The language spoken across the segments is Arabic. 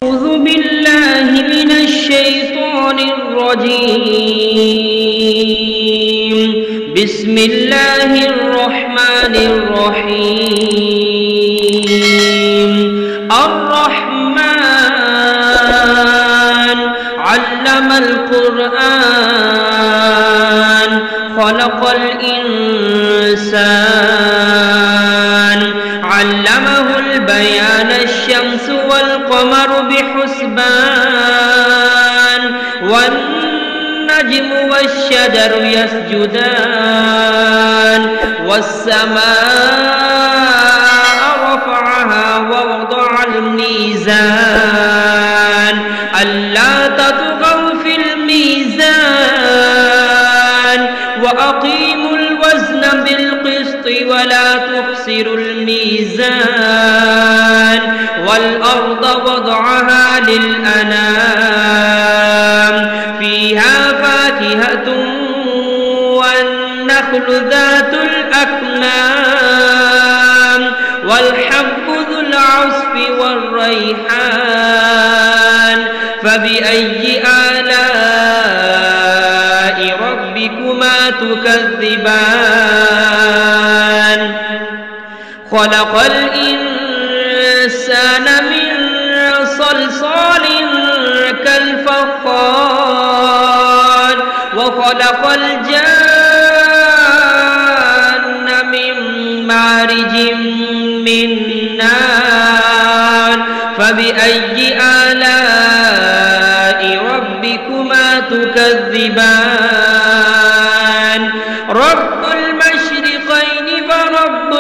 أعوذ بالله من الشيطان الرجيم. بسم الله الرحمن الرحيم. الرحمن علم القرآن خلق الإنسان علمه البيان الشمس والقمر بحسبان والنجم والشجر يسجدان والسماء رفعها ووضع الميزان ألا تطغوا في الميزان وأقيموا الوزن بالقسط ولا تخسروا الميزان والأرض وضعها للأنام فيها فاكهة والنخل ذات الأكمام والحب ذو العصف والريحان فبأي آلاء ربكما تكذبان خلق الإنسان من صلصال كالفخار وخلق الجان من مارج من نار فبأي آلاء ربكما تكذبان رب المشرقين ورب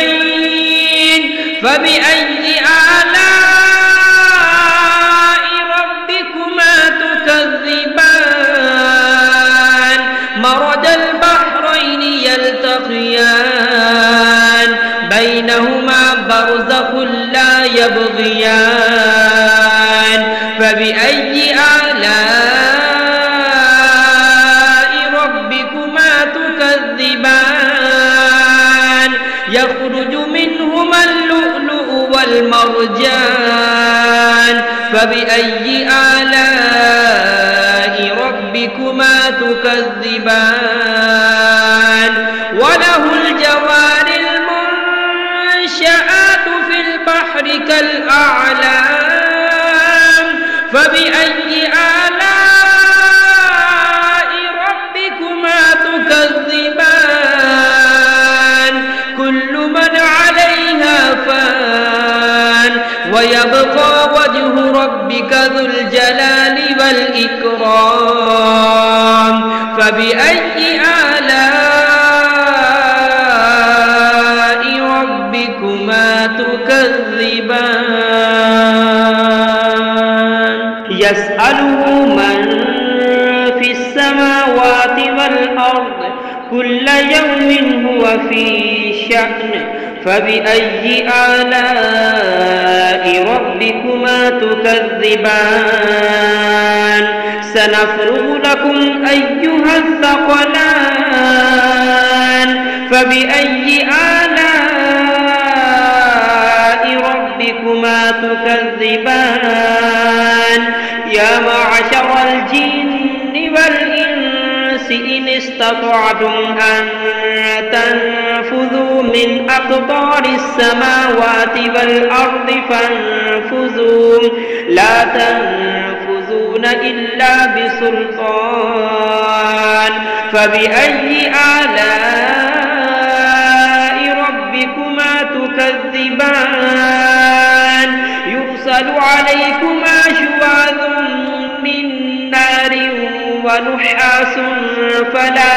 المغربين فبأي آلاء ربكما تكذبان مرج البحرين يلتقيان بينهما برزخ لا يبغيان فبأي آلاء ربكما تكذبان يخرج منهما اللؤلؤ والمرجان فبأي آلاء ربكما تكذبان وله الجوار المنشآت في البحر كالأعلام فبأي آلاء ربكما تكذبان كل من عليها فان ويبقى وجه ربك ذو الجلال والإكرام فبأي آلاء ربكما تكذبان يسأله من في السماوات والأرض كل يوم هو في شأن فبأي آلاء ربكما تكذبان سنفرغ لكم أيها الثقلان فبأي آلاء ربكما تكذبان يا معشر الجن والإنس إن استطعتم أن تنفذوا من أقطار السماوات والأرض فانفذوا لا تنفذون إلا بسلطان فبأي آلاء ربكما تكذبان يرسل عليكما شواظ من نار ونحاس فلا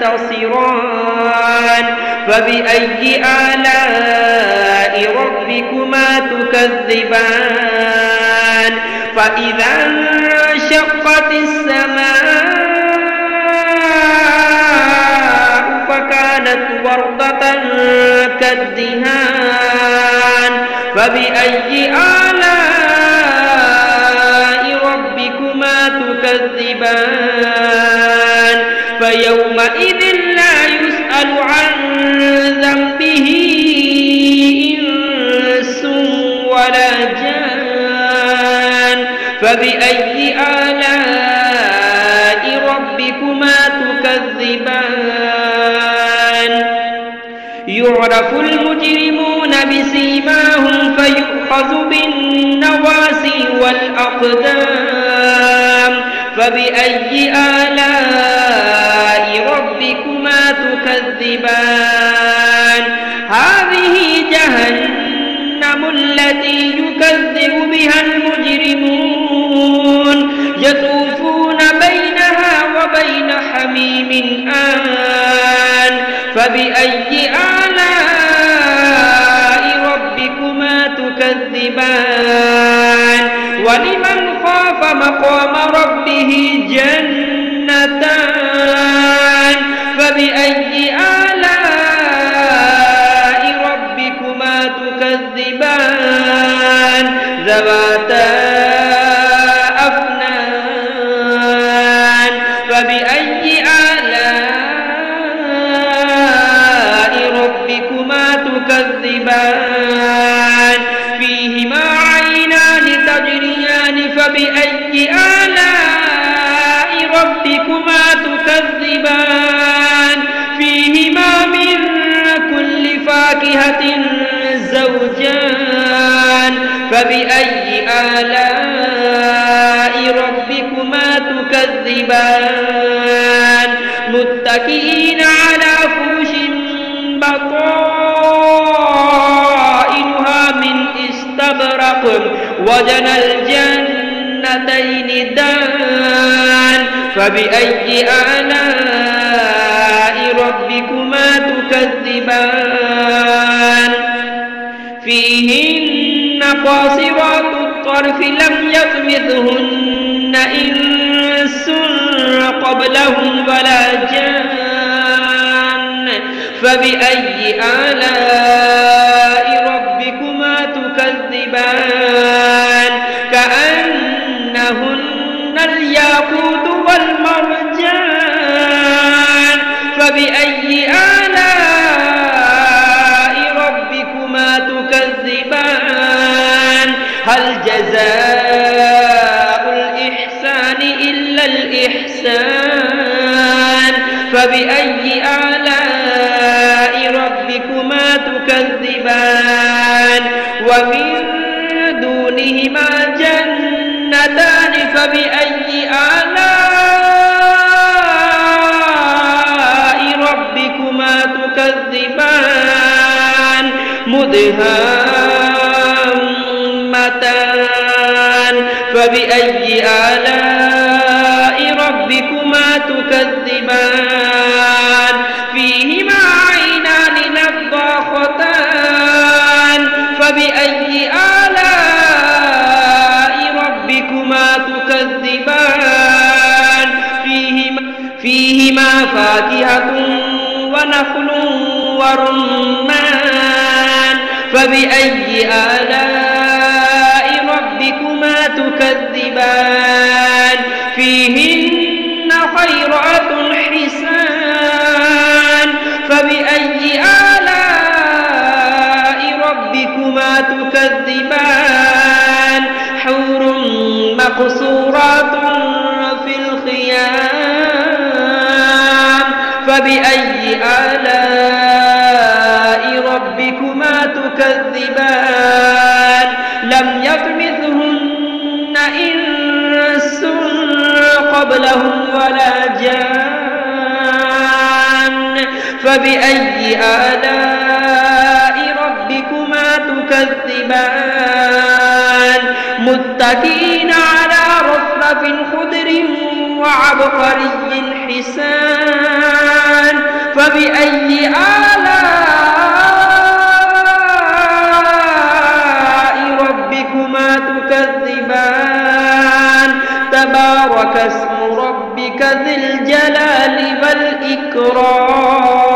تنتصران فبأي آلاء ربكما تكذبان فإذا انشقت السماء فكانت وردة كالدهان فبأي آلاء ربكما تكذبان فيومئذ لا يسأل عن ذنبه إنس ولا جان فبأي آلاء ربكما تكذبان يعرف المجرمون بسيماهم فيؤخذ بالنواسي والأقدام فبأي آلاء ربكما تكذبان هذه جهنم التي يكذب بها المجرمون يطوفون بينها وبين حميم آن فبأي آلاء ربكما تكذبان ولمن خاف مقام ربه جنتان فبأي آلاء ربكما تكذبان ذواتا أفنان فبأي آلاء ربكما تكذبان فيهما عينان تجريان فبأي آلاء ربكما تكذبان فيهما من كل فاكهة زوجان فبأي آلاء ربكما تكذبان متكئين على فرش بطائنها من استبرق وجنى الجنتين دان فبأي آلاء ربكما تكذبان فيهن قاصرات الطرف لم يطمثهن إنس قبلهم ولا جان فبأي آلاء ربكما تكذبان كأنهن الياقوت والمرجان فبأي آلاء ربكما تكذبان هل جزاء الإحسان إلا الإحسان فبأي آلاء ربكما تكذبان ومن دونهما جنتان فبأي آلاء ربكما تكذبان مدهامتان فبأي آلاء ربكما تكذبان فيهما عينان نضاختان فبأي آلاء ربكما تكذبان فيهما فاكهة ونخل ورمان فبأي آلاء ربكما تكذبان فيهن خيرات حسان فبأي آلاء ربكما تكذبان حور مقصورات في الخيام فبأي آلاء ربكما تكذبان لم يطمثهن إنس قبلهم ولا جان فبأي آلاء ربكما تكذبان متكئين على رفرف خضر وعبقري حسان فبأي آلاء ربكما تكذبان تبارك اسم ربك ذي الجلال والإكرام